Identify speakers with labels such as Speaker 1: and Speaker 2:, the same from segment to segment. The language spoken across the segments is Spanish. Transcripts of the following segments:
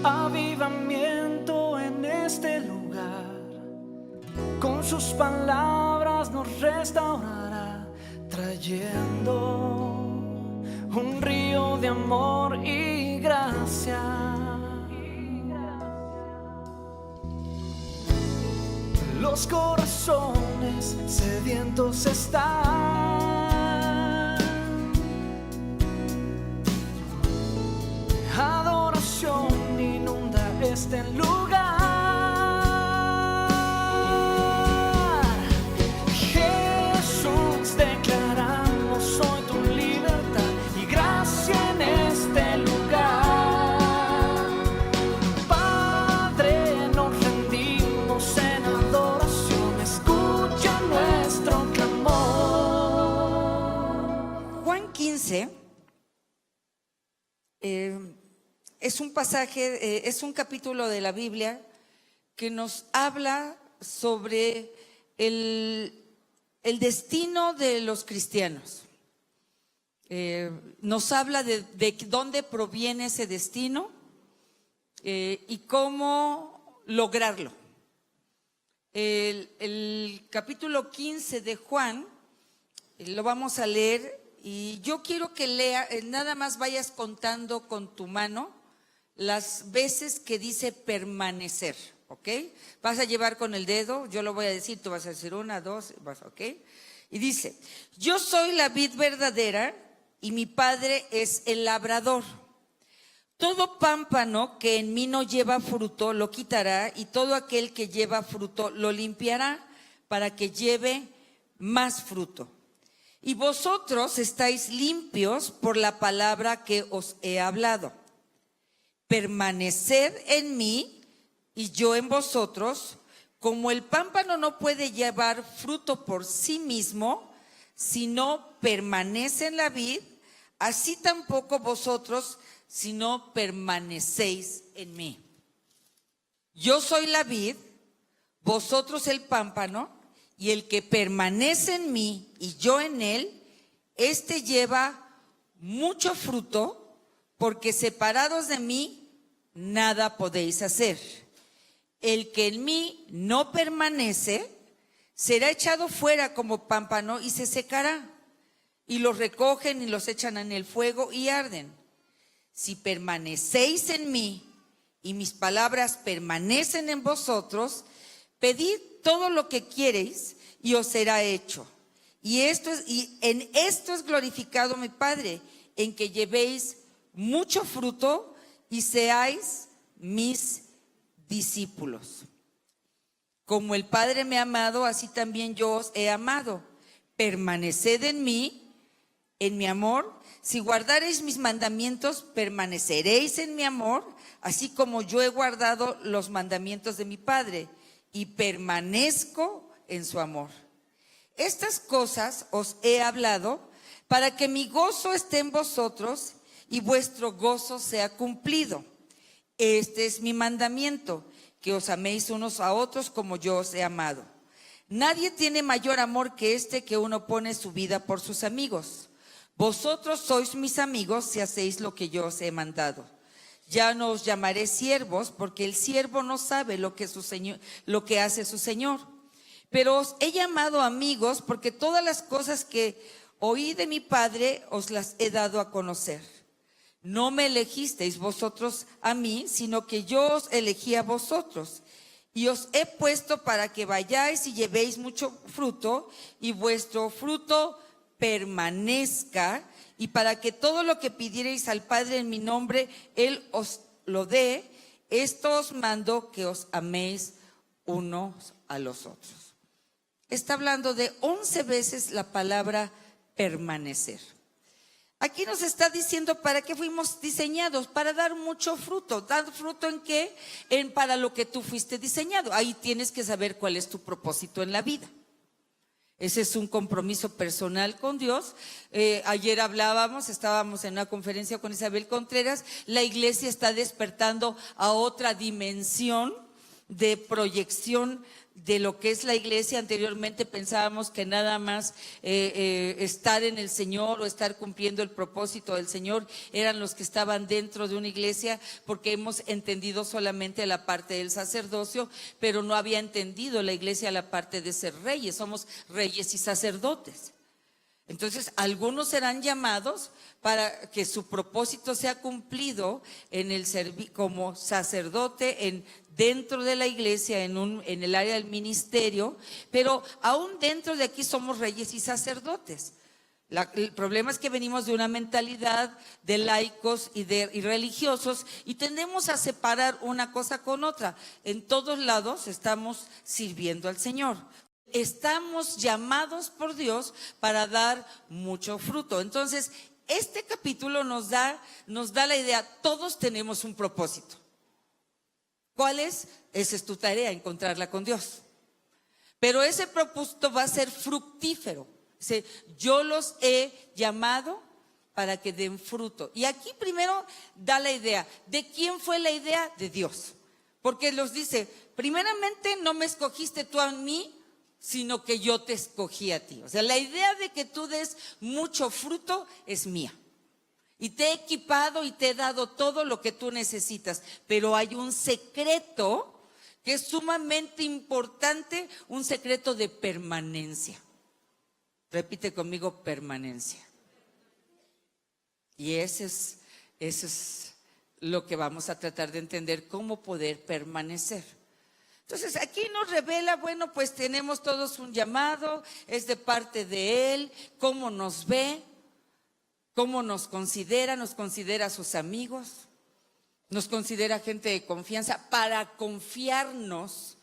Speaker 1: avivamiento en este lugar. Con sus palabras nos restaurará, trayendo un río de amor y gracia. Los corazones sedientos están. Adoración inunda este lugar. Jesús, declaramos hoy tu libertad y gracia en este lugar. Padre, nos rendimos en adoración, escucha nuestro clamor.
Speaker 2: Juan 15 es un pasaje, es un capítulo de la Biblia que nos habla sobre el destino de los cristianos. Nos habla de dónde proviene ese destino y cómo lograrlo. El capítulo 15 de Juan lo vamos a leer y yo quiero que lea, nada más vayas contando con tu mano las veces que dice permanecer, ¿ok? Vas a llevar con el dedo, yo lo voy a decir, tú vas a decir 1, 2, ¿ok? Y dice, yo soy la vid verdadera y mi Padre es el labrador. Todo pámpano que en mí no lleva fruto lo quitará, y todo aquel que lleva fruto lo limpiará para que lleve más fruto. Y vosotros estáis limpios por la palabra que os he hablado. Permaneced en mí y yo en vosotros, como el pámpano no puede llevar fruto por sí mismo, si no permanece en la vid, así tampoco vosotros, si no permanecéis en mí. Yo soy la vid, vosotros el pámpano, y el que permanece en mí y yo en él, éste lleva mucho fruto, porque separados de mí nada podéis hacer. El que en mí no permanece será echado fuera como pámpano y se secará, y los recogen y los echan en el fuego y arden. Si permanecéis en mí y mis palabras permanecen en vosotros, pedid todo lo que quiereis y os será hecho. Y en esto es glorificado mi Padre, en que llevéis mucho fruto y seáis mis discípulos. Como el Padre me ha amado, así también yo os he amado. Permaneced en mí, en mi amor. Si guardareis mis mandamientos, permaneceréis en mi amor, así como yo he guardado los mandamientos de mi Padre y permanezco en su amor. Estas cosas os he hablado para que mi gozo esté en vosotros y vuestro gozo sea cumplido. Este es mi mandamiento, que os améis unos a otros como yo os he amado. Nadie tiene mayor amor que este, que uno pone su vida por sus amigos. Vosotros sois mis amigos si hacéis lo que yo os he mandado. Ya no os llamaré siervos, porque el siervo no sabe lo que hace su señor. Pero os he llamado amigos, porque todas las cosas que oí de mi Padre os las he dado a conocer. No me elegisteis vosotros a mí, sino que yo os elegí a vosotros. Y os he puesto para que vayáis y llevéis mucho fruto, y vuestro fruto permanezca, y para que todo lo que pidiereis al Padre en mi nombre, Él os lo dé. Esto os mando, que os améis unos a los otros. Está hablando de 11 veces la palabra permanecer. Aquí nos está diciendo para qué fuimos diseñados, para dar mucho fruto. ¿Dar fruto en qué? Para lo que tú fuiste diseñado. Ahí tienes que saber cuál es tu propósito en la vida. Ese es un compromiso personal con Dios. Ayer estábamos en una conferencia con Isabel Contreras. La iglesia está despertando a otra dimensión de proyección de lo que es la iglesia. Anteriormente pensábamos que nada más estar en el Señor o estar cumpliendo el propósito del Señor eran los que estaban dentro de una iglesia, porque hemos entendido solamente la parte del sacerdocio, pero no había entendido la iglesia la parte de ser reyes. Somos reyes y sacerdotes. Entonces, algunos serán llamados para que su propósito sea cumplido en el como sacerdote dentro de la iglesia, en el área del ministerio, pero aún dentro de aquí somos reyes y sacerdotes. El problema es que venimos de una mentalidad de laicos y religiosos, y tendemos a separar una cosa con otra. En todos lados estamos sirviendo al Señor. Estamos llamados por Dios para dar mucho fruto. Entonces, este capítulo nos da la idea, todos tenemos un propósito. ¿Cuál es? Esa es tu tarea, encontrarla con Dios. Pero ese propósito va a ser fructífero. Dice, yo los he llamado para que den fruto. Y aquí primero da la idea. ¿De quién fue la idea? De Dios. Porque los dice, primeramente no me escogiste tú a mí, sino que yo te escogí a ti. O sea, la idea de que tú des mucho fruto es mía. Y te he equipado y te he dado todo lo que tú necesitas. Pero hay un secreto que es sumamente importante, un secreto de permanencia. Repite conmigo, permanencia. Y eso es lo que vamos a tratar de entender, cómo poder permanecer. Entonces aquí nos revela, bueno, pues tenemos todos un llamado, es de parte de Él, cómo nos ve, cómo nos considera sus amigos, nos considera gente de confianza para confiarnos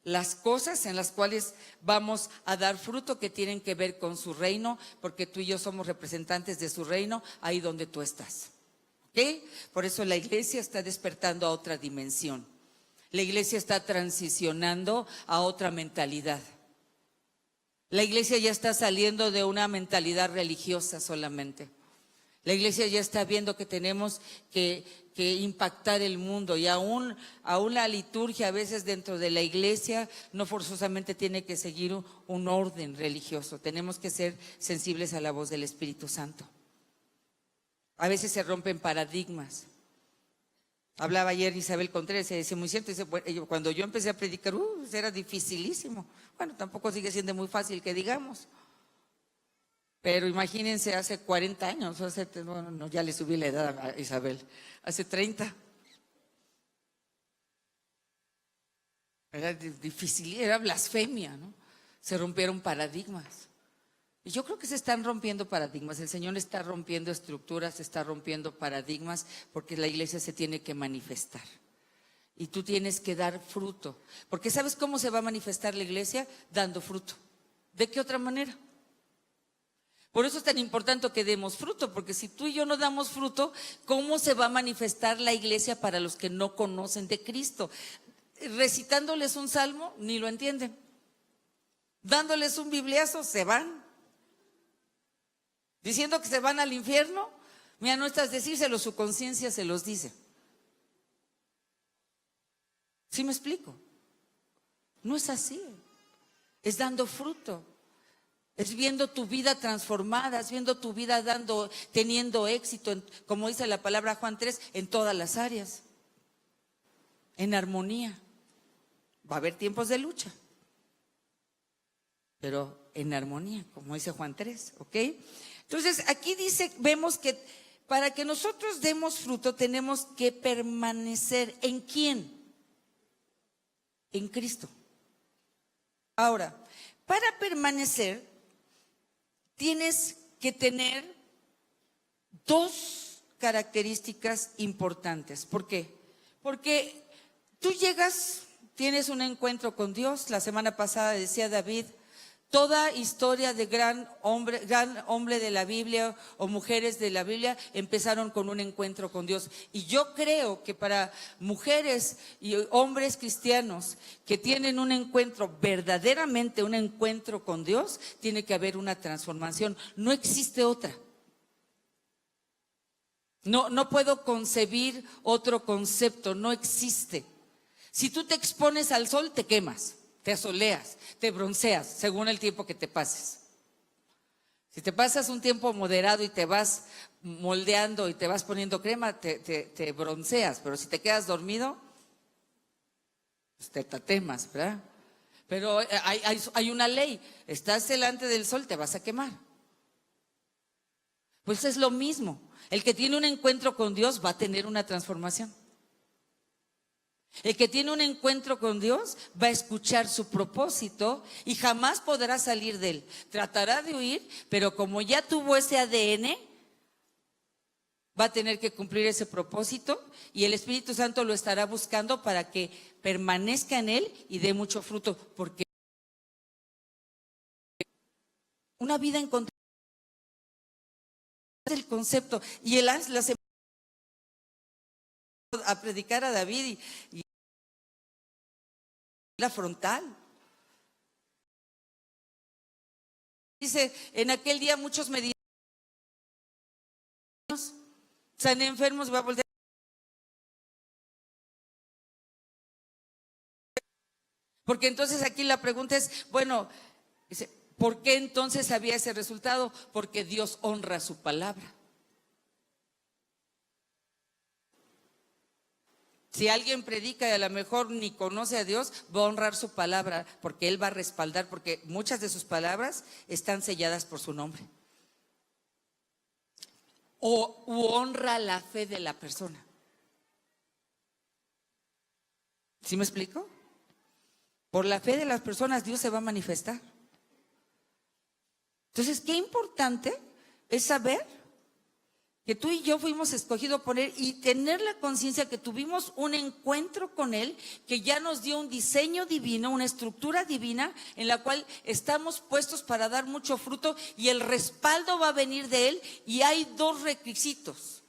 Speaker 2: las cosas en las cuales vamos a dar fruto, que tienen que ver con su reino, porque tú y yo somos representantes de su reino ahí donde tú estás. ¿Ok? Por eso la iglesia está despertando a otra dimensión. La iglesia está transicionando a otra mentalidad. La iglesia ya está saliendo de una mentalidad religiosa solamente. La iglesia ya está viendo que tenemos que impactar el mundo, y aún la liturgia a veces dentro de la iglesia no forzosamente tiene que seguir un orden religioso. Tenemos que ser sensibles a la voz del Espíritu Santo. A veces se rompen paradigmas. Hablaba ayer Isabel Contreras y decía, muy cierto, dice, cuando yo empecé a predicar, era dificilísimo. Bueno, tampoco sigue siendo muy fácil que digamos. Pero imagínense, hace 40 años, bueno, ya le subí la edad a Isabel, hace 30. Era difícil, era blasfemia, ¿no? Se rompieron paradigmas. Y yo creo que se están rompiendo paradigmas. El Señor está rompiendo estructuras, está rompiendo paradigmas, porque la iglesia se tiene que manifestar. Y tú tienes que dar fruto. Porque ¿sabes cómo se va a manifestar la iglesia? Dando fruto. ¿De qué otra manera? Por eso es tan importante que demos fruto, porque si tú y yo no damos fruto, ¿cómo se va a manifestar la iglesia para los que no conocen de Cristo? Recitándoles un salmo, ni lo entienden. Dándoles un bibliazo, se van. Diciendo que se van al infierno, mira, no estás decírselo, su conciencia se los dice. ¿Sí me explico? No es así. Es dando fruto. Es viendo tu vida transformada, es viendo tu vida teniendo éxito, como dice la palabra Juan 3, en todas las áreas. En armonía. Va a haber tiempos de lucha, pero en armonía, como dice Juan 3, ¿ok? Entonces aquí vemos que para que nosotros demos fruto tenemos que permanecer. ¿En quién? En Cristo. Ahora, para permanecer tienes que tener dos características importantes. ¿Por qué? Porque tú llegas, tienes un encuentro con Dios. La semana pasada decía David, toda historia de gran hombre de la Biblia o mujeres de la Biblia empezaron con un encuentro con Dios. Y yo creo que para mujeres y hombres cristianos que tienen un encuentro, verdaderamente un encuentro con Dios, tiene que haber una transformación. No existe otra. No puedo concebir otro concepto, no existe. Si tú te expones al sol, te quemas, te asoleas, te bronceas, según el tiempo que te pases. Si te pasas un tiempo moderado y te vas moldeando y te vas poniendo crema, te bronceas. Pero si te quedas dormido, pues te tatemas, ¿verdad? Pero hay una ley. Estás delante del sol, te vas a quemar. Pues es lo mismo. El que tiene un encuentro con Dios va a tener una transformación. El que tiene un encuentro con Dios va a escuchar su propósito y jamás podrá salir de él. Tratará de huir, pero como ya tuvo ese ADN, va a tener que cumplir ese propósito y el Espíritu Santo lo estará buscando para que permanezca en él y dé mucho fruto, porque una vida en contacto es el concepto. Y él la semana a predicar a David y la frontal. Dice, en aquel día muchos me dirán, están enfermos, va a volver. Porque entonces aquí la pregunta es, bueno, ¿por qué entonces había ese resultado? Porque Dios honra su palabra. Si alguien predica y a lo mejor ni conoce a Dios, va a honrar su palabra, porque Él va a respaldar, porque muchas de sus palabras están selladas por su nombre. O honra la fe de la persona. ¿Sí me explico? Por la fe de las personas Dios se va a manifestar. Entonces, qué importante es saber que tú y yo fuimos escogidos por Él y tener la conciencia que tuvimos un encuentro con Él, que ya nos dio un diseño divino, una estructura divina en la cual estamos puestos para dar mucho fruto y el respaldo va a venir de Él. Y hay dos requisitos.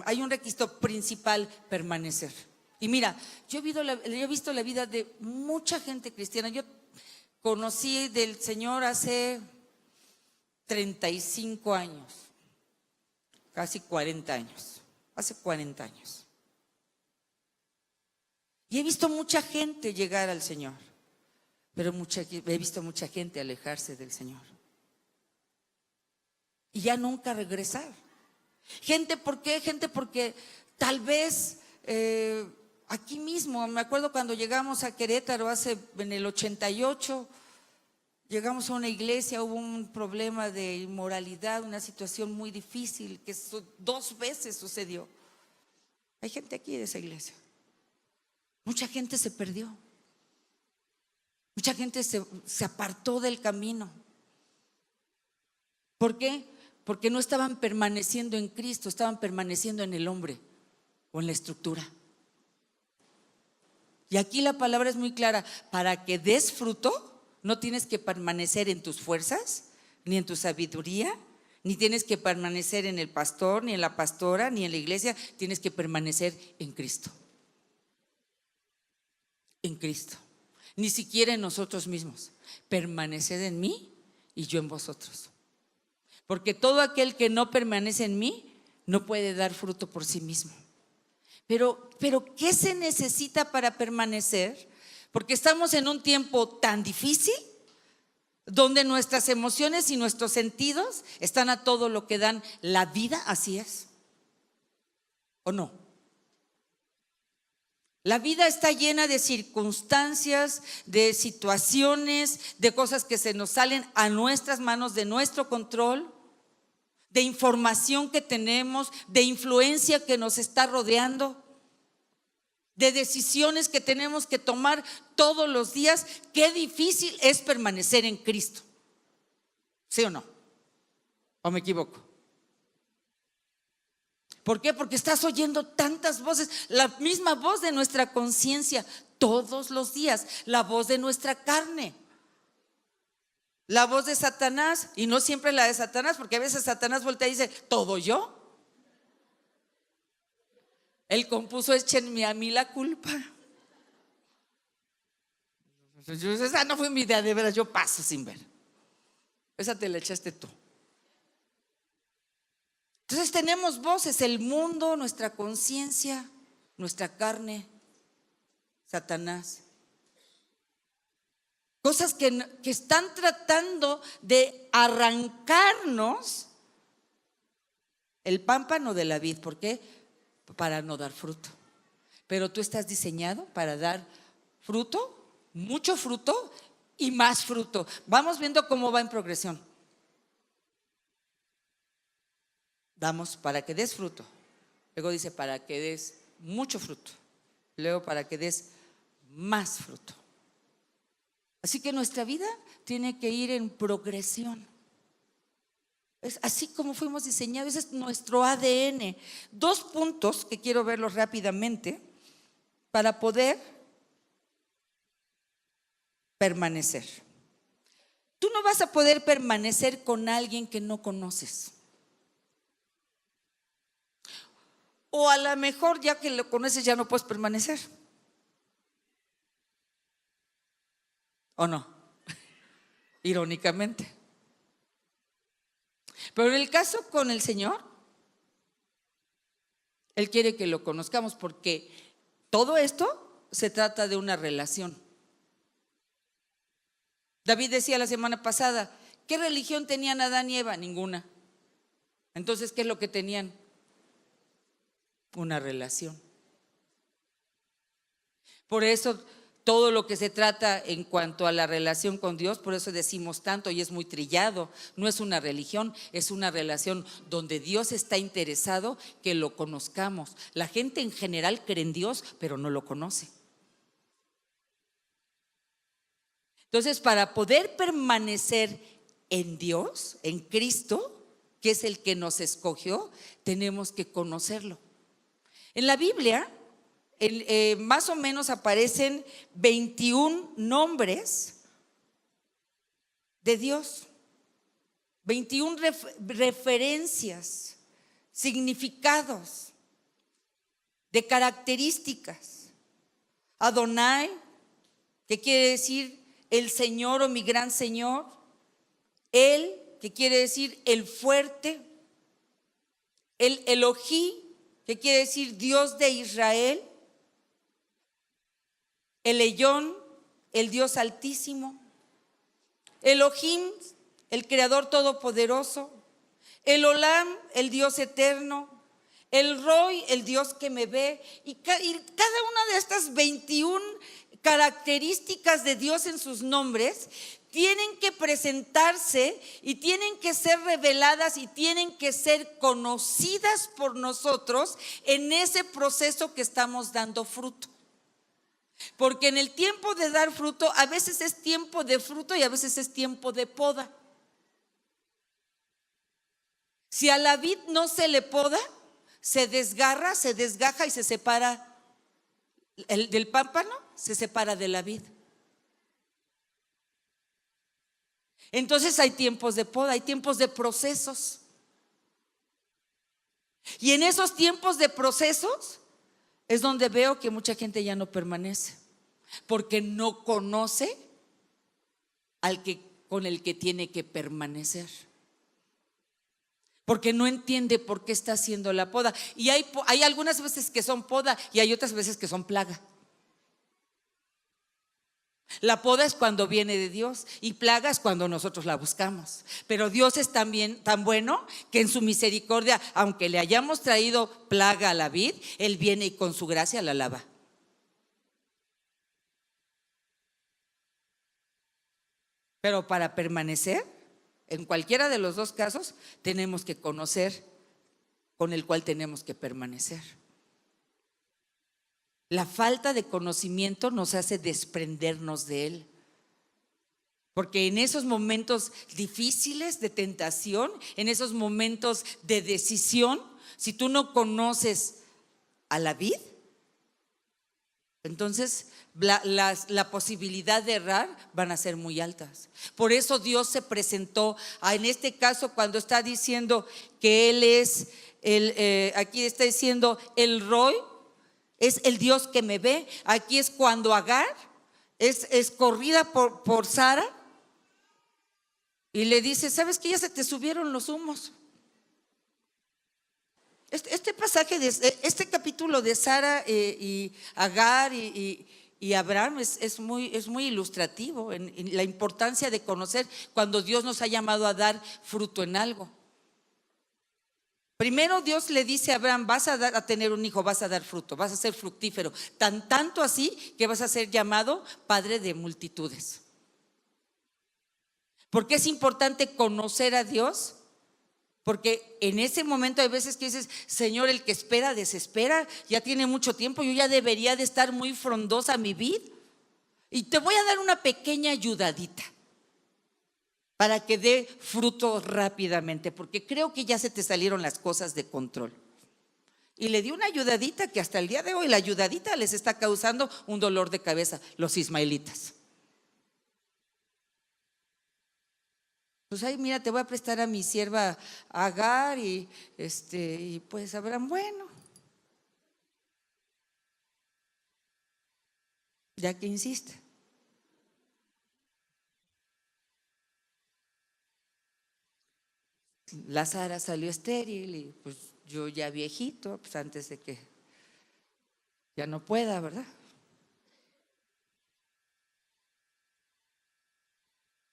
Speaker 2: Hay un requisito principal: permanecer. Y mira, yo he visto la vida de mucha gente cristiana. Yo conocí del Señor hace 35 años. Casi 40 años, hace 40 años. Y he visto mucha gente llegar al Señor, pero he visto mucha gente alejarse del Señor. Y ya nunca regresar. Gente, ¿por qué? Gente porque tal vez aquí mismo, me acuerdo cuando llegamos a Querétaro en el 88, llegamos a una iglesia, hubo un problema de inmoralidad, una situación muy difícil que 2 veces sucedió. Hay gente aquí de esa iglesia. Mucha gente se perdió. Mucha gente se apartó del camino. ¿Por qué? Porque no estaban permaneciendo en Cristo, estaban permaneciendo en el hombre o en la estructura. Y aquí la palabra es muy clara: para que des fruto, no tienes que permanecer en tus fuerzas, ni en tu sabiduría, ni tienes que permanecer en el pastor, ni en la pastora, ni en la iglesia. Tienes que permanecer en Cristo. En Cristo. Ni siquiera en nosotros mismos. Permaneced en mí y yo en vosotros. Porque todo aquel que no permanece en mí no puede dar fruto por sí mismo. Pero ¿qué se necesita para permanecer? Porque estamos en un tiempo tan difícil, donde nuestras emociones y nuestros sentidos están a todo lo que dan. La vida así es, ¿o no? La vida está llena de circunstancias, de situaciones, de cosas que se nos salen a nuestras manos, de nuestro control, de información que tenemos, de influencia que nos está rodeando, de decisiones que tenemos que tomar todos los días. Qué difícil es permanecer en Cristo. ¿Sí o no? ¿O me equivoco? ¿Por qué? Porque estás oyendo tantas voces, la misma voz de nuestra conciencia todos los días, la voz de nuestra carne, la voz de Satanás, y no siempre la de Satanás, porque a veces Satanás voltea y dice: ¿todo yo? Él compuso: échenme a mí la culpa. Esa no fue mi idea, de veras, yo paso sin ver. Esa te la echaste tú. Entonces tenemos voces: el mundo, nuestra conciencia, nuestra carne, Satanás. Cosas que están tratando de arrancarnos el pámpano de la vid. ¿Por qué? Para no dar fruto. Pero tú estás diseñado para dar fruto, mucho fruto y más fruto. Vamos viendo cómo va en progresión. Damos para que des fruto. Luego dice para que des mucho fruto. Luego para que des más fruto. Así que nuestra vida tiene que ir en progresión. Es así como fuimos diseñados, ese es nuestro ADN. 2 puntos que quiero verlos rápidamente para poder permanecer. Tú no vas a poder permanecer con alguien que no conoces. O a lo mejor ya que lo conoces ya no puedes permanecer. ¿O no? Irónicamente. Pero en el caso con el Señor, Él quiere que lo conozcamos porque todo esto se trata de una relación. David decía la semana pasada, ¿qué religión tenían Adán y Eva? Ninguna. Entonces, ¿qué es lo que tenían? Una relación. Por eso todo lo que se trata en cuanto a la relación con Dios, por eso decimos tanto y es muy trillado, no es una religión, es una relación donde Dios está interesado que lo conozcamos. La gente en general cree en Dios, pero no lo conoce. Entonces, para poder permanecer en Dios, en Cristo, que es el que nos escogió, tenemos que conocerlo. En la Biblia, más o menos aparecen 21 nombres de Dios, 21 referencias, significados de características. Adonai, que quiere decir el Señor o mi gran Señor. Él, que quiere decir el fuerte. El Elohí, que quiere decir Dios de Israel. El Elyon, el Dios altísimo. Elohim, el Creador todopoderoso. El Olam, el Dios eterno. El Roy, el Dios que me ve. Y cada una de estas 21 características de Dios en sus nombres tienen que presentarse y tienen que ser reveladas y tienen que ser conocidas por nosotros en ese proceso que estamos dando fruto. Porque en el tiempo de dar fruto, a veces es tiempo de fruto y a veces es tiempo de poda. Si a la vid no se le poda, se desgarra, se desgaja y se separa del pámpano, se separa de la vid. Entonces hay tiempos de poda, hay tiempos de procesos. Y en esos tiempos de procesos es donde veo que mucha gente ya no permanece, porque no conoce con el que tiene que permanecer. Porque no entiende por qué está haciendo la poda. Y hay algunas veces que son poda y hay otras veces que son plaga. La poda es cuando viene de Dios y plaga es cuando nosotros la buscamos. Pero Dios es también tan bueno que en su misericordia, aunque le hayamos traído plaga a la vid, Él viene y con su gracia la lava. Pero para permanecer, en cualquiera de los 2 casos, tenemos que conocer con el cual tenemos que permanecer. La falta de conocimiento nos hace desprendernos de Él. Porque en esos momentos difíciles de tentación, en esos momentos de decisión, si tú no conoces a la vid, entonces la posibilidad de errar van a ser muy altas. Por eso Dios se presentó en este caso cuando está diciendo que Él es, aquí está diciendo el Roy, es el Dios que me ve. Aquí es cuando Agar es corrida por Sara y le dice, ¿sabes qué? Ya se te subieron los humos. Este pasaje, este capítulo de Sara y Agar y Y Abraham es muy ilustrativo en la importancia de conocer cuando Dios nos ha llamado a dar fruto en algo. Primero Dios le dice a Abraham: vas a tener un hijo, vas a dar fruto, vas a ser fructífero, tanto así que vas a ser llamado padre de multitudes. ¿Por qué es importante conocer a Dios? Porque en ese momento hay veces que dices: Señor, el que espera desespera, ya tiene mucho tiempo, yo ya debería de estar muy frondosa mi vid. Y te voy a dar una pequeña ayudadita para que dé fruto rápidamente, porque creo que ya se te salieron las cosas de control. Y le di una ayudadita que hasta el día de hoy la ayudadita les está causando un dolor de cabeza, los ismaelitas. Pues ay, mira, te voy a prestar a mi sierva Agar y pues Abraham, bueno, ya que insiste. La Sara salió estéril y pues yo ya viejito, pues antes de que ya no pueda, ¿verdad?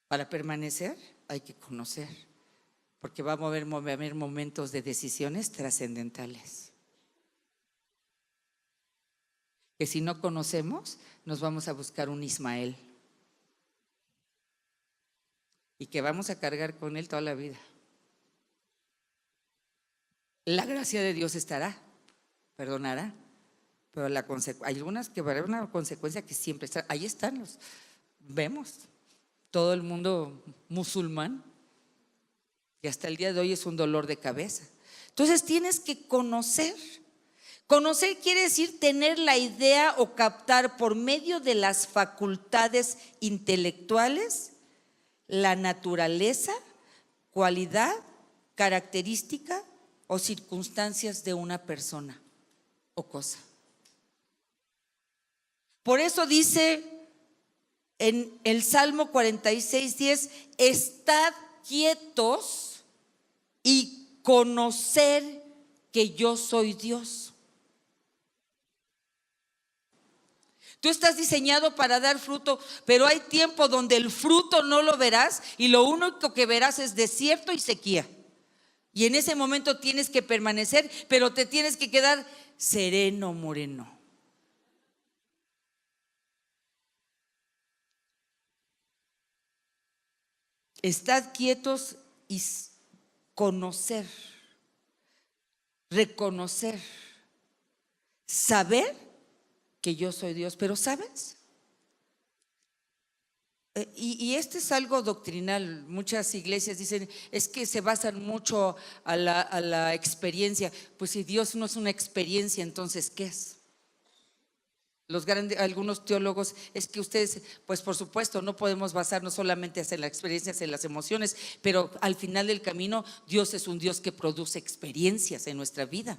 Speaker 2: Para permanecer hay que conocer, porque va a haber momentos de decisiones trascendentales. Que si no conocemos, nos vamos a buscar un Ismael y que vamos a cargar con él toda la vida. La gracia de Dios estará, perdonará, pero hay algunas que va a haber una consecuencia que siempre está. Ahí están vemos todo el mundo musulmán, y hasta el día de hoy es un dolor de cabeza. Entonces tienes que conocer. Conocer quiere decir tener la idea o captar por medio de las facultades intelectuales la naturaleza, cualidad, característica o circunstancias de una persona o cosa. Por eso dice en el Salmo 46:10: estad quietos y conocer que yo soy Dios. Tú estás diseñado para dar fruto, pero hay tiempo donde el fruto no lo verás y lo único que verás es desierto y sequía. Y en ese momento tienes que permanecer, pero te tienes que quedar sereno, moreno. Estad quietos y conocer, reconocer, saber que yo soy Dios. Pero ¿sabes? Y este es algo doctrinal. Muchas iglesias dicen: es que se basan mucho a la experiencia. Pues si Dios no es una experiencia, entonces ¿qué es? Algunos teólogos: es que ustedes, pues por supuesto, no podemos basarnos solamente en las experiencias, en las emociones, pero al final del camino Dios es un Dios que produce experiencias en nuestra vida.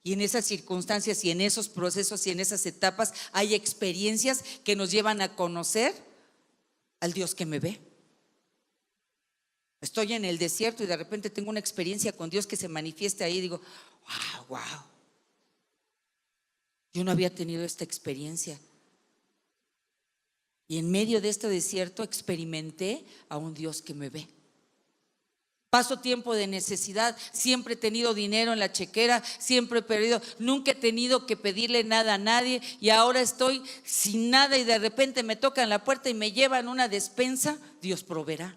Speaker 2: Y en esas circunstancias y en esos procesos y en esas etapas hay experiencias que nos llevan a conocer al Dios que me ve. Estoy en el desierto y de repente tengo una experiencia con Dios que se manifiesta ahí y digo: wow, yo no había tenido esta experiencia. Y en medio de este desierto experimenté a un Dios que me ve. Paso tiempo de necesidad, siempre he tenido dinero en la chequera, siempre he perdido, nunca he tenido que pedirle nada a nadie, y ahora estoy sin nada y de repente me tocan la puerta y me llevan una despensa. Dios proveerá.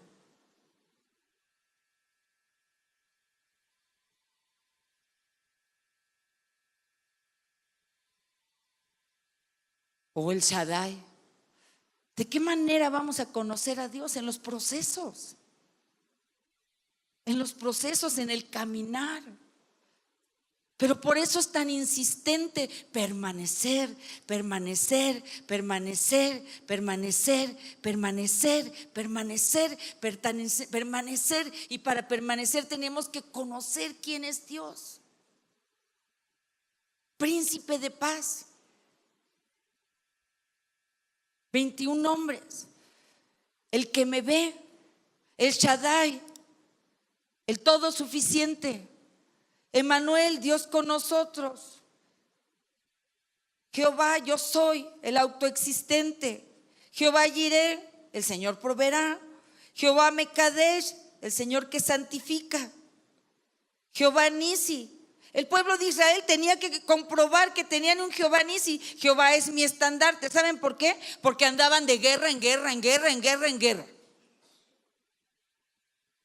Speaker 2: O el Shaddai. ¿De qué manera vamos a conocer a Dios? En los procesos. En los procesos, en el caminar. Pero por eso es tan insistente permanecer, permanecer, permanecer, permanecer, permanecer, permanecer, permanecer. Y para permanecer tenemos que conocer quién es Dios. Príncipe de paz. 21 nombres. El que me ve, el Shaddai, el todo suficiente, Emmanuel, Dios con nosotros. Jehová, yo soy el autoexistente. Jehová Jireh, el Señor proveerá. Jehová Mekadesh, el Señor que santifica. Jehová Nisi. El pueblo de Israel tenía que comprobar que tenían un Jehová Nisi. Jehová es mi estandarte. ¿Saben por qué? Porque andaban de guerra en guerra, en guerra, en guerra, en guerra.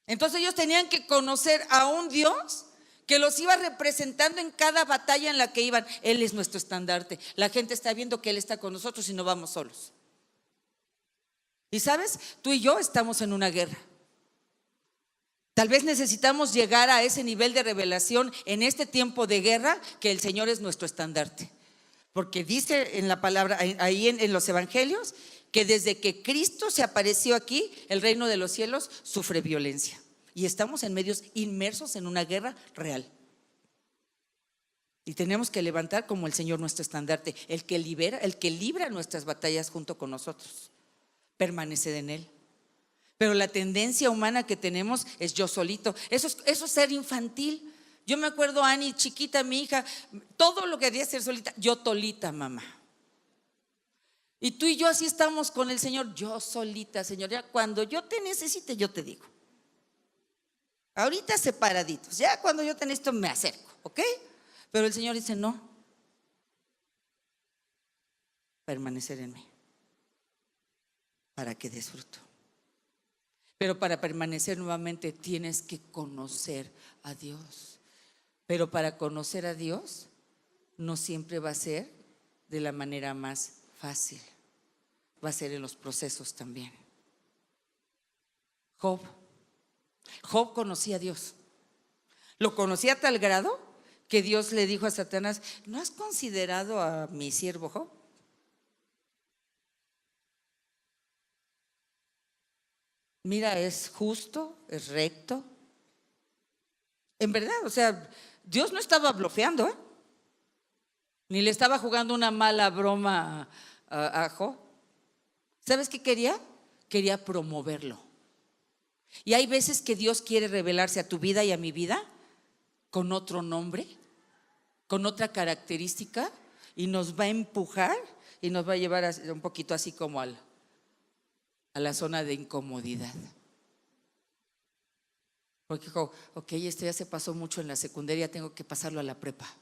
Speaker 2: Entonces ellos tenían que conocer a un Dios que los iba representando en cada batalla en la que iban. Él es nuestro estandarte. La gente está viendo que Él está con nosotros y no vamos solos. Y sabes, tú y yo estamos en una guerra. Tal vez necesitamos llegar a ese nivel de revelación en este tiempo de guerra, que el Señor es nuestro estandarte. Porque dice en la palabra, ahí en los evangelios, que desde que Cristo se apareció aquí, el reino de los cielos sufre violencia. Y estamos en medios inmersos en una guerra real. Y tenemos que levantar como el Señor nuestro estandarte, el que libra nuestras batallas junto con nosotros. Permaneced en Él. Pero la tendencia humana que tenemos es yo solito. Eso es ser infantil. Yo me acuerdo, Ani, chiquita, mi hija, todo lo que quería hacer solita, yo tolita, mamá. Y tú y yo así estamos con el Señor, yo solita, Señor. Ya cuando yo te necesite, yo te digo. Ahorita separaditos, ya cuando yo te necesito me acerco, ¿ok? Pero el Señor dice, no, permanecer en mí, para que des fruto. Pero para permanecer nuevamente tienes que conocer a Dios. Pero para conocer a Dios no siempre va a ser de la manera más fácil. Va a ser en los procesos también. Job conocía a Dios. Lo conocía a tal grado que Dios le dijo a Satanás, ¿no has considerado a mi siervo Job? Mira, es justo, es recto. En verdad, o sea, Dios no estaba blofeando, ¿eh? Ni le estaba jugando una mala broma a Job. ¿Sabes qué quería? Quería promoverlo. Y hay veces que Dios quiere revelarse a tu vida y a mi vida con otro nombre, con otra característica, y nos va a empujar y nos va a llevar un poquito así como a la zona de incomodidad. Porque dijo, ok, esto ya se pasó mucho en la secundaria, tengo que pasarlo a la prepa.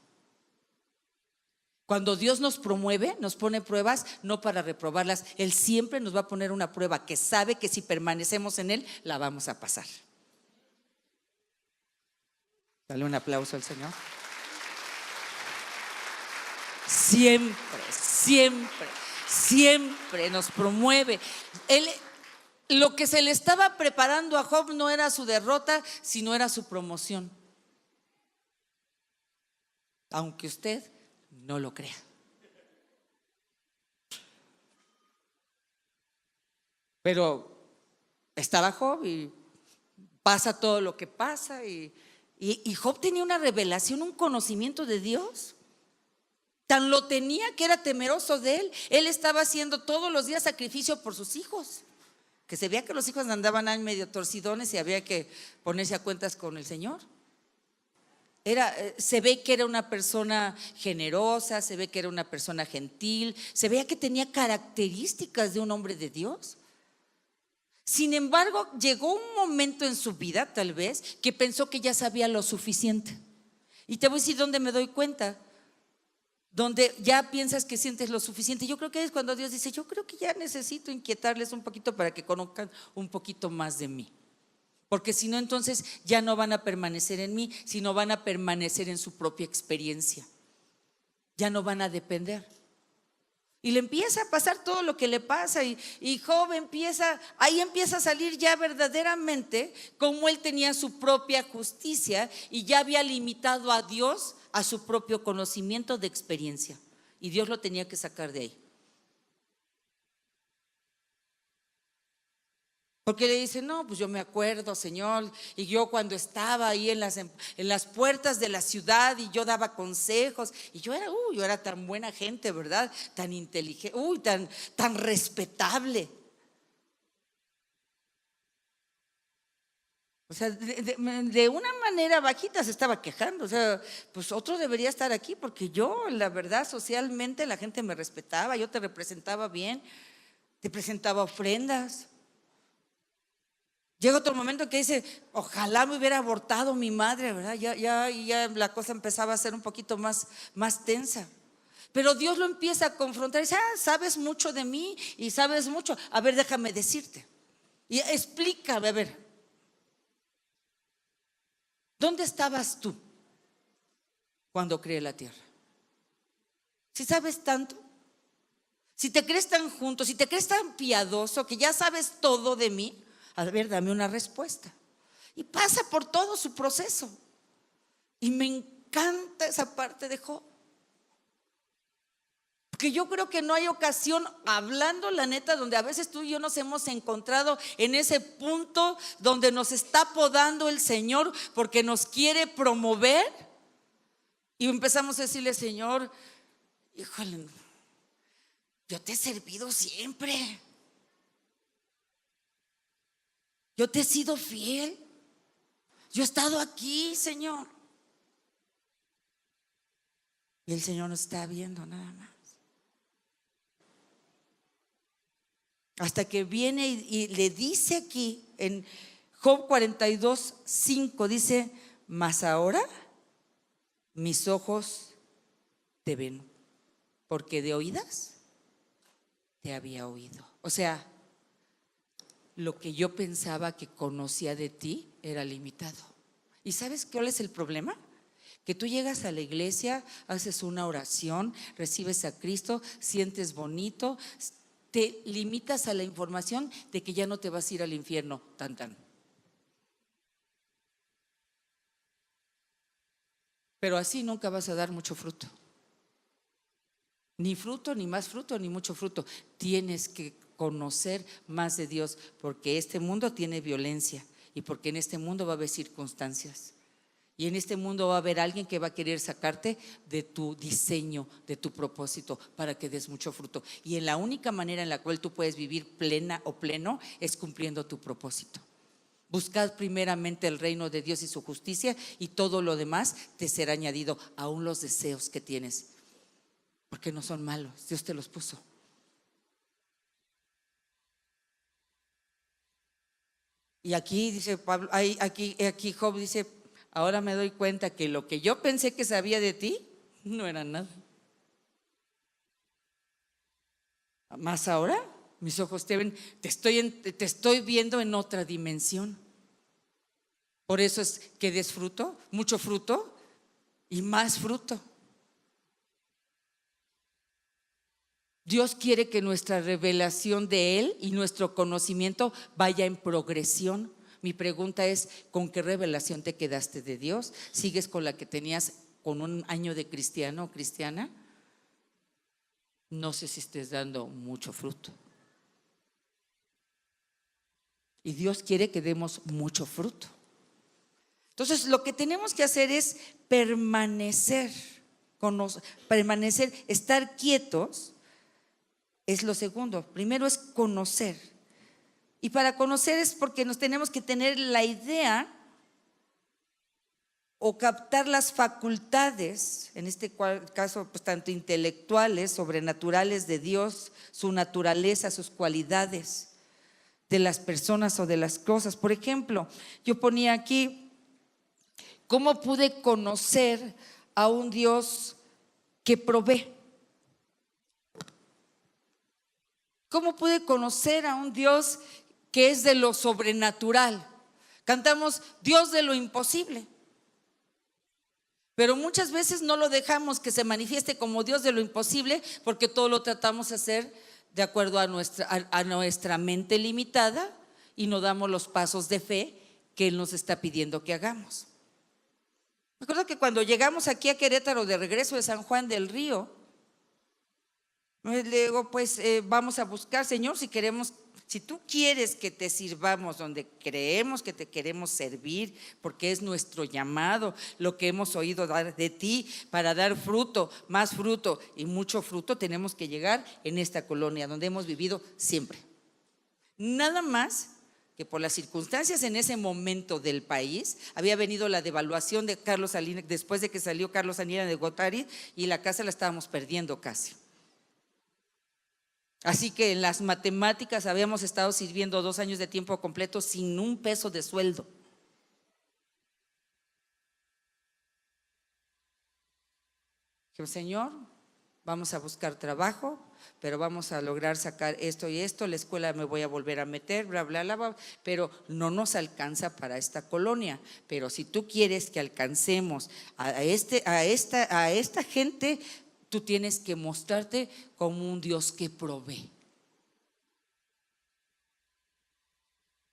Speaker 2: Cuando Dios nos promueve, nos pone pruebas, no para reprobarlas. Él siempre nos va a poner una prueba que sabe que si permanecemos en Él, la vamos a pasar. Dale un aplauso al Señor. Siempre nos promueve. Lo que se le estaba preparando a Job no era su derrota, sino era su promoción. Aunque usted no lo crea. Pero estaba Job y pasa todo lo que pasa y Job tenía una revelación, un conocimiento de Dios. Tan lo tenía que era temeroso de él. Él estaba haciendo todos los días sacrificio por sus hijos. Que se veía que los hijos andaban ahí medio torcidones y había que ponerse a cuentas con el Señor. Se ve que era una persona generosa, se ve que era una persona gentil, se veía que tenía características de un hombre de Dios. Sin embargo, llegó un momento en su vida, tal vez, que pensó que ya sabía lo suficiente. Y te voy a decir dónde me doy cuenta. Donde ya piensas que sientes lo suficiente. Yo creo que es cuando Dios dice, yo creo que ya necesito inquietarles un poquito para que conozcan un poquito más de mí. Porque si no, entonces ya no van a permanecer en mí, sino van a permanecer en su propia experiencia. Ya no van a depender. Y le empieza a pasar todo lo que le pasa y Job ahí empieza a salir ya verdaderamente como él tenía su propia justicia y ya había limitado a Dios a su propio conocimiento de experiencia. Y Dios lo tenía que sacar de ahí. Porque le dice, no, pues yo me acuerdo, Señor, y yo cuando estaba ahí en las puertas de la ciudad y yo daba consejos, y yo era tan buena gente, ¿verdad? Tan inteligente, tan respetable. O sea, de una manera bajita se estaba quejando. O sea, pues otro debería estar aquí porque yo, la verdad, socialmente la gente me respetaba, yo te representaba bien, te presentaba ofrendas. Llega otro momento que dice, ojalá me hubiera abortado mi madre, ¿verdad? Ya la cosa empezaba a ser un poquito más tensa. Pero Dios lo empieza a confrontar y dice, sabes mucho de mí y sabes mucho. A ver, déjame decirte. Y explícame, a ver. ¿Dónde estabas tú cuando creé la tierra? Si sabes tanto, si te crees tan junto, si te crees tan piadoso que ya sabes todo de mí, a ver, dame una respuesta. Y pasa por todo su proceso. Y me encanta esa parte de Job. Porque yo creo que no hay ocasión, hablando la neta, donde a veces tú y yo nos hemos encontrado en ese punto donde nos está podando el Señor porque nos quiere promover. Y empezamos a decirle, Señor, híjole, yo te he servido siempre. Yo te he sido fiel. Yo he estado aquí, Señor. Y el Señor nos está viendo nada más. Hasta que viene y le dice aquí en Job 42:5, dice, mas ahora mis ojos te ven, porque de oídas te había oído. O sea, lo que yo pensaba que conocía de ti era limitado. ¿Y sabes cuál es el problema? Que tú llegas a la iglesia, haces una oración, recibes a Cristo, sientes bonito, te limitas a la información de que ya no te vas a ir al infierno, tan. Pero así nunca vas a dar mucho fruto. Ni fruto, ni más fruto, ni mucho fruto. Tienes que conocer más de Dios, porque este mundo tiene violencia y porque en este mundo va a haber circunstancias. Y en este mundo va a haber alguien que va a querer sacarte de tu diseño, de tu propósito, para que des mucho fruto. Y en la única manera en la cual tú puedes vivir plena o pleno es cumpliendo tu propósito. Buscad primeramente el reino de Dios y su justicia, y todo lo demás te será añadido, aún los deseos que tienes, porque no son malos, Dios te los puso. Y aquí dice Pablo, aquí Job dice, ahora me doy cuenta que lo que yo pensé que sabía de ti no era nada. Más ahora mis ojos te ven, te estoy viendo en otra dimensión. Por eso es que des fruto, mucho fruto y más fruto. Dios quiere que nuestra revelación de Él y nuestro conocimiento vaya en progresión. Mi pregunta es, ¿con qué revelación te quedaste de Dios? ¿Sigues con la que tenías con un año de cristiano o cristiana? No sé si estés dando mucho fruto. Y Dios quiere que demos mucho fruto. Entonces, lo que tenemos que hacer es permanecer, estar quietos. Es lo segundo. Primero es conocer. Y para conocer es porque nos tenemos que tener la idea o captar las facultades, en este caso pues tanto intelectuales, sobrenaturales de Dios, su naturaleza, sus cualidades de las personas o de las cosas. Por ejemplo, yo ponía aquí, ¿cómo pude conocer a un Dios que provee? ¿Cómo pude conocer a un Dios que es de lo sobrenatural? Cantamos Dios de lo imposible, pero muchas veces no lo dejamos que se manifieste como Dios de lo imposible, porque todo lo tratamos de hacer de acuerdo a nuestra mente limitada, y no damos los pasos de fe que Él nos está pidiendo que hagamos. Me acuerdo que cuando llegamos aquí a Querétaro de regreso de San Juan del Río, le digo, pues vamos a buscar, Señor, si tú quieres que te sirvamos donde creemos que te queremos servir, porque es nuestro llamado, lo que hemos oído dar de ti, para dar fruto, más fruto y mucho fruto, tenemos que llegar en esta colonia donde hemos vivido siempre. Nada más que por las circunstancias en ese momento del país, había venido la devaluación de Carlos Salinas, después de que salió Carlos Salinas de Gortari, y la casa la estábamos perdiendo casi. Así que en las matemáticas habíamos estado sirviendo 2 años de tiempo completo sin un peso de sueldo. Dije, Señor, vamos a buscar trabajo, pero vamos a lograr sacar esto y esto, la escuela me voy a volver a meter, bla, bla, bla, bla, pero no nos alcanza para esta colonia. Pero si tú quieres que alcancemos a esta gente, tú tienes que mostrarte como un Dios que provee.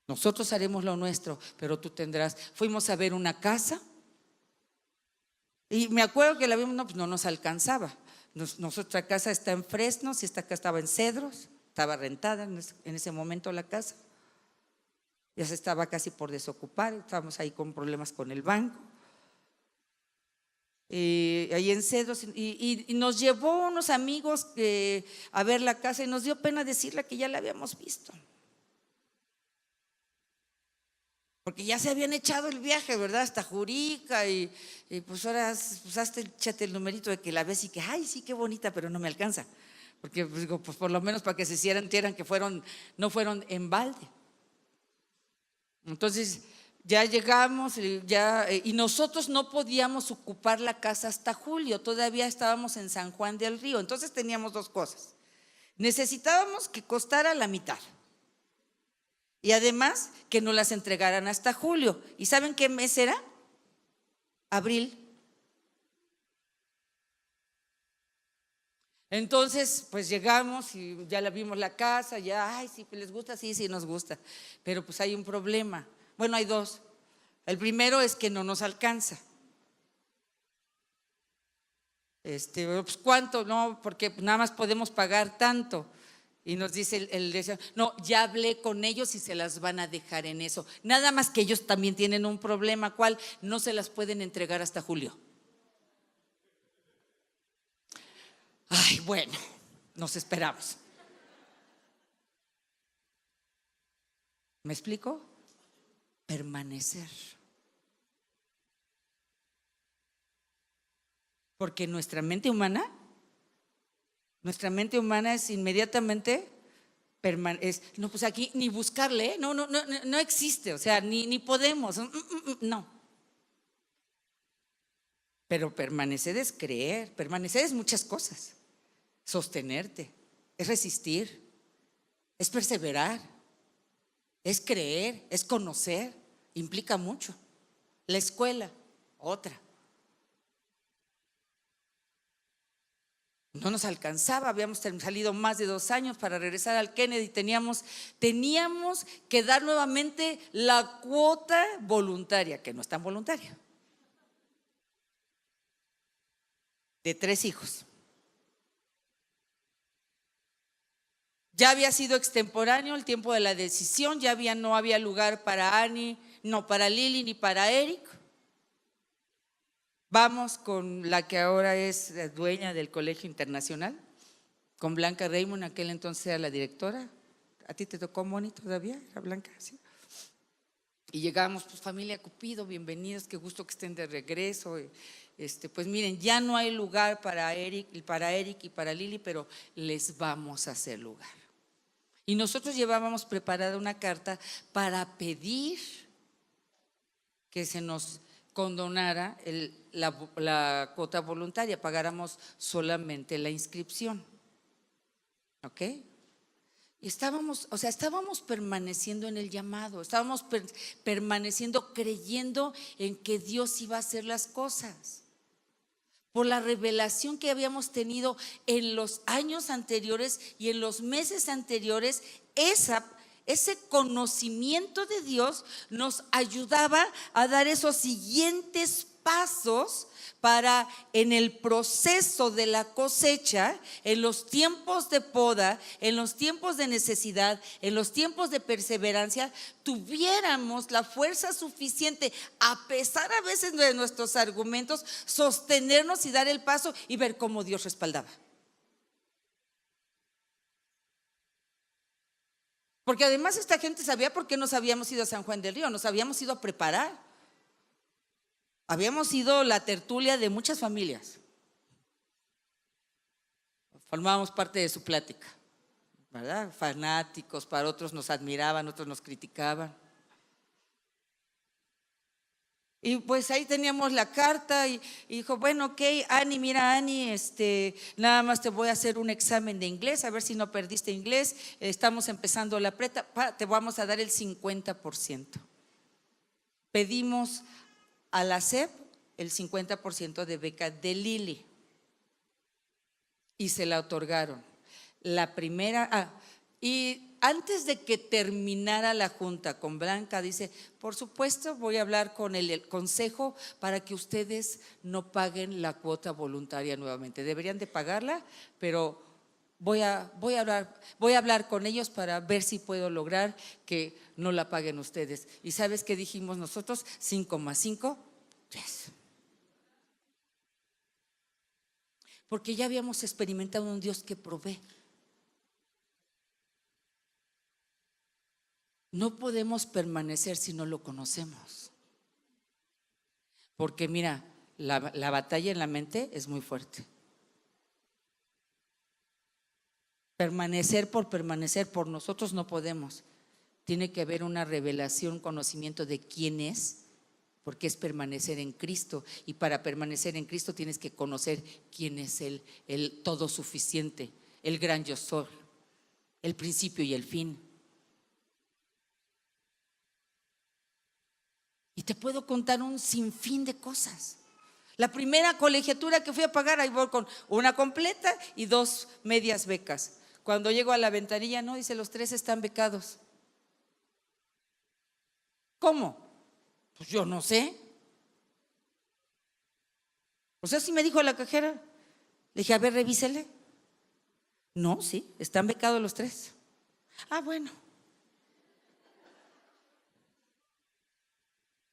Speaker 2: Nosotros haremos lo nuestro, pero tú tendrás. Fuimos a ver una casa y me acuerdo que la vimos, no, pues no nos alcanzaba. Nuestra casa está en Fresnos y esta casa estaba en Cedros, estaba rentada en ese momento la casa. Ya se estaba casi por desocupar, estábamos ahí con problemas con el banco. Ahí en Cedros, y nos llevó unos amigos a ver la casa y nos dio pena decirle que ya la habíamos visto. Porque ya se habían echado el viaje, ¿verdad? Hasta Jurica y pues ahora pues échate el numerito de que la ves y que, ay, sí, qué bonita, pero no me alcanza. Porque pues, digo, pues por lo menos para que se sintieran que no fueron en balde. Entonces ya llegamos y nosotros no podíamos ocupar la casa hasta julio, todavía estábamos en San Juan del Río. Entonces teníamos 2 cosas. Necesitábamos que costara la mitad. Y además que nos las entregaran hasta julio. ¿Y saben qué mes era? Abril. Entonces, pues llegamos y ya la vimos la casa, ya, ay, sí, ¿les gusta? Sí, sí, nos gusta. Pero pues hay un problema. Bueno, hay 2. El primero es que no nos alcanza. Pues ¿cuánto? No, porque nada más podemos pagar tanto. Y nos dice no, ya hablé con ellos y se las van a dejar en eso. Nada más que ellos también tienen un problema, ¿cuál? No se las pueden entregar hasta julio. Ay, bueno, nos esperamos. ¿Me explico? Permanecer. Porque nuestra mente humana es inmediatamente no, pues aquí ni buscarle, no existe, o sea, ni podemos, no. Pero permanecer es creer, permanecer es muchas cosas. Sostenerte, es resistir, es perseverar, es creer, es conocer, implica mucho. La escuela, otra. No nos alcanzaba, habíamos salido más de 2 años para regresar al Kennedy, teníamos que dar nuevamente la cuota voluntaria, que no es tan voluntaria, de 3 hijos. Ya había sido extemporáneo el tiempo de la decisión, no había lugar para Annie, no para Lili ni para Eric. Vamos con la que ahora es la dueña del Colegio Internacional, con Blanca Raymond, aquel entonces era la directora. ¿A ti te tocó, Moni, todavía? ¿Era Blanca? Sí. Y llegamos, pues familia Cupido, bienvenidos, qué gusto que estén de regreso. Pues miren, ya no hay lugar para Eric y para Lili, pero les vamos a hacer lugar. Y nosotros llevábamos preparada una carta para pedir que se nos condonara la cuota voluntaria, pagáramos solamente la inscripción. ¿Ok? Y estábamos permaneciendo en el llamado, estábamos permaneciendo creyendo en que Dios iba a hacer las cosas. Por la revelación que habíamos tenido en los años anteriores y en los meses anteriores, ese conocimiento de Dios nos ayudaba a dar esos siguientes pasos para, en el proceso de la cosecha, en los tiempos de poda, en los tiempos de necesidad, en los tiempos de perseverancia, tuviéramos la fuerza suficiente, a pesar a veces de nuestros argumentos, sostenernos y dar el paso y ver cómo Dios respaldaba. Porque además esta gente sabía por qué nos habíamos ido a San Juan del Río, nos habíamos ido a preparar. Habíamos ido la tertulia de muchas familias. Formábamos parte de su plática, ¿verdad? Fanáticos, para otros nos admiraban, otros nos criticaban. Y pues ahí teníamos la carta y dijo, bueno, ok, Ani, mira Ani, nada más te voy a hacer un examen de inglés, a ver si no perdiste inglés, estamos empezando la preta, te vamos a dar el 50%. Pedimos a la SEP el 50% de beca de Lili y se la otorgaron. La primera, y antes de que terminara la junta con Blanca, dice, por supuesto voy a hablar con el consejo para que ustedes no paguen la cuota voluntaria nuevamente. Deberían de pagarla, pero voy a hablar con ellos para ver si puedo lograr que no la paguen ustedes. ¿Y sabes qué dijimos nosotros? 5 más 5, 10. Porque ya habíamos experimentado un Dios que provee. No podemos permanecer si no lo conocemos. Porque mira, la batalla en la mente es muy fuerte. Permanecer por nosotros no podemos. Tiene que haber una revelación, un conocimiento de quién es, porque es permanecer en Cristo. Y para permanecer en Cristo tienes que conocer quién es el todo suficiente, el gran yo soy, el principio y el fin. Y te puedo contar un sinfín de cosas. La primera colegiatura que fui a pagar, ahí voy con una completa y 2 medias becas. Cuando llego a la ventanilla, no, dice, los 3 están becados. ¿Cómo? Pues yo no sé. O sea, sí me dijo la cajera. Le dije, a ver, revísele. No, sí, están becados los 3. Ah, bueno.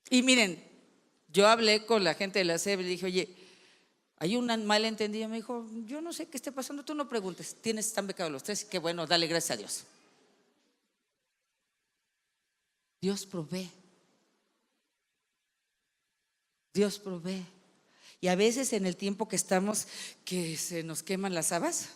Speaker 2: Y miren, yo hablé con la gente de la SEB y le dije, oye, hay un malentendido. Me dijo, yo no sé qué esté pasando, tú no preguntes, están becados los 3, qué bueno, dale gracias a Dios. Dios provee. Dios provee. Y a veces en el tiempo que estamos, que se nos queman las habas,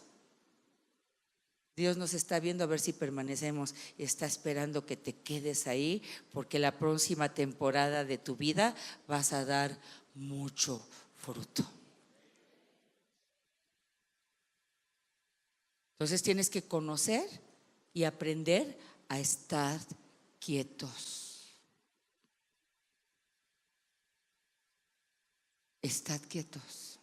Speaker 2: Dios nos está viendo a ver si permanecemos, está esperando que te quedes ahí, porque la próxima temporada de tu vida vas a dar mucho fruto. Entonces tienes que conocer y aprender a estar quietos. Estad quietos.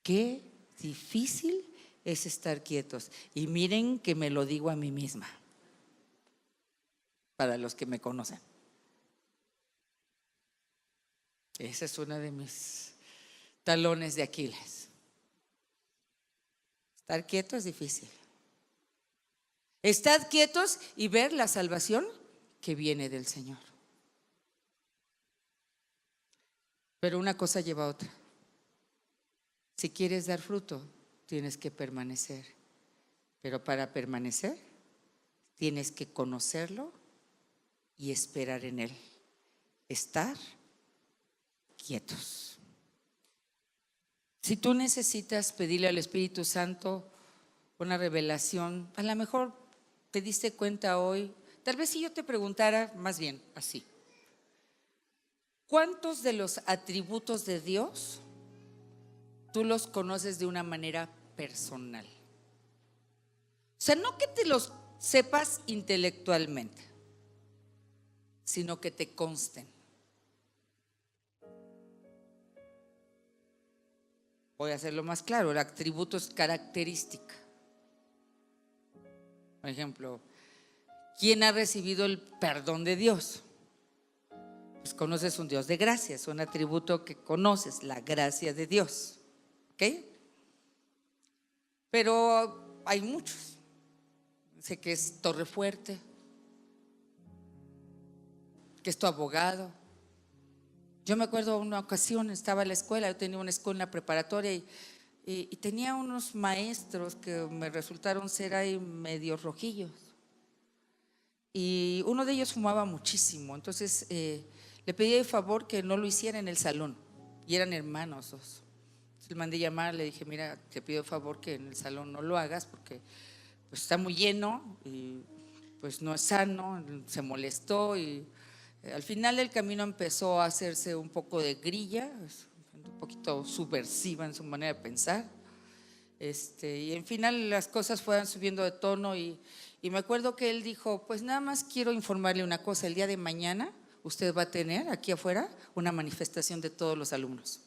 Speaker 2: Qué difícil es estar quietos. Y miren que me lo digo a mí misma, para los que me conocen. Esa es una de mis talones de Aquiles. Estar quieto es difícil. Estad quietos y ver la salvación que viene del Señor. Pero una cosa lleva a otra. Si quieres dar fruto, tienes que permanecer. Pero para permanecer, tienes que conocerlo y esperar en Él. Estar quietos. Si tú necesitas pedirle al Espíritu Santo una revelación, a lo mejor te diste cuenta hoy, tal vez si yo te preguntara más bien así, ¿cuántos de los atributos de Dios tú los conoces de una manera personal? O sea, no que te los sepas intelectualmente, sino que te consten. Voy a hacerlo más claro, el atributo es característica. Por ejemplo, ¿quién ha recibido el perdón de Dios? Pues conoces un Dios de gracia, es un atributo que conoces, la gracia de Dios. ¿Ok? Pero hay muchos. Sé que es Torrefuerte, que es tu abogado. Yo me acuerdo una ocasión, estaba en la escuela, yo tenía una escuela preparatoria y tenía unos maestros que me resultaron ser ahí medio rojillos. y uno de ellos fumaba muchísimo. Entonces le pedí el favor que no lo hiciera en el salón, y eran hermanos dos. Le mandé llamar, le dije: mira, te pido el favor que en el salón no lo hagas porque pues está muy lleno y pues no es sano. Se molestó y al final del camino empezó a hacerse un poco de grilla, un poquito subversiva en su manera de pensar. Y en final las cosas fueron subiendo de tono y me acuerdo que él dijo: pues nada más quiero informarle una cosa, el día de mañana usted va a tener aquí afuera una manifestación de todos los alumnos.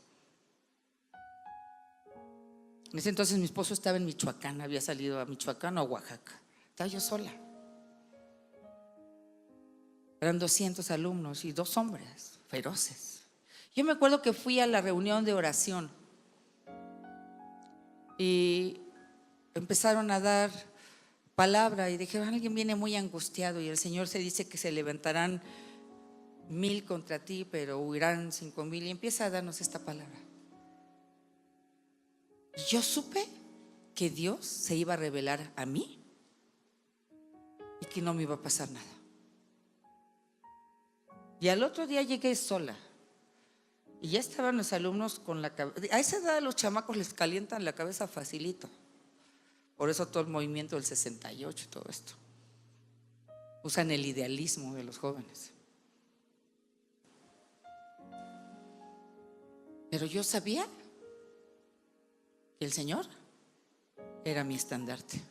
Speaker 2: En ese entonces mi esposo estaba en Michoacán, había salido a Michoacán o a Oaxaca, estaba yo sola. Eran 200 alumnos y 2 hombres feroces. Yo me acuerdo que fui a la reunión de oración y empezaron a dar palabra y dijeron: alguien viene muy angustiado y el Señor se dice que se levantarán 1000 contra ti, pero huirán 5000, y empieza a darnos esta palabra. Yo supe que Dios se iba a revelar a mí y que no me iba a pasar nada. Y al otro día llegué sola y ya estaban los alumnos con la cabeza. A esa edad a los chamacos les calientan la cabeza facilito. Por eso todo el movimiento del 68 y todo esto. Usan el idealismo de los jóvenes. Pero yo sabía que el Señor era mi estandarte.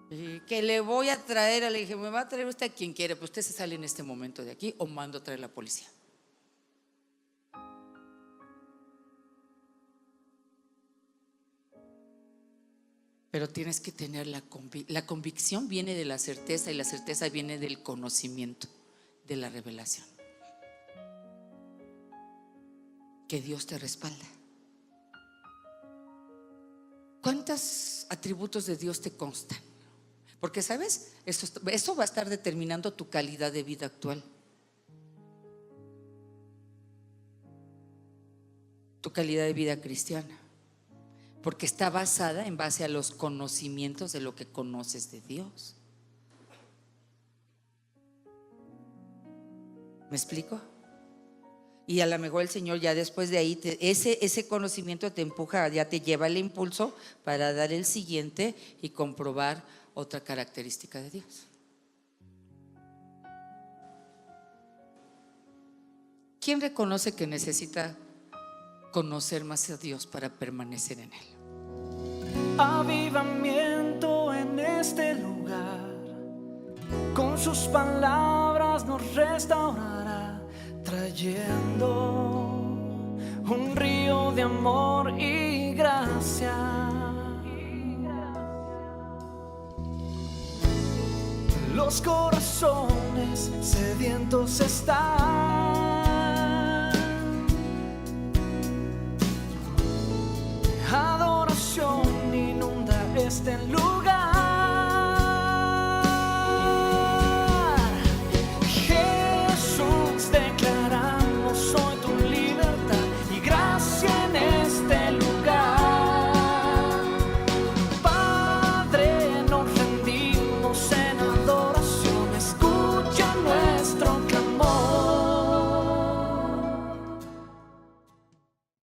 Speaker 2: Y que le voy a traer, le dije: me va a traer usted a quien quiere, pues usted se sale en este momento de aquí o mando a traer la policía. Pero tienes que tener la convicción viene de la certeza, y la certeza viene del conocimiento, de la revelación. Que Dios te respalda. ¿Cuántos atributos de Dios te constan? Porque sabes, eso va a estar determinando tu calidad de vida actual. Tu calidad de vida cristiana. Porque está basada en base a los conocimientos de lo que conoces de Dios. ¿Me explico? Y a lo mejor el Señor ya después de ahí ese conocimiento te empuja, ya te lleva el impulso para dar el siguiente y comprobar otra característica de Dios. ¿Quién reconoce que necesita conocer más a Dios para permanecer en Él?
Speaker 1: Avivamiento en este lugar, con sus palabras nos restaurará, trayendo un río de amor y gracia. Los corazones sedientos están, adoración inunda este lugar.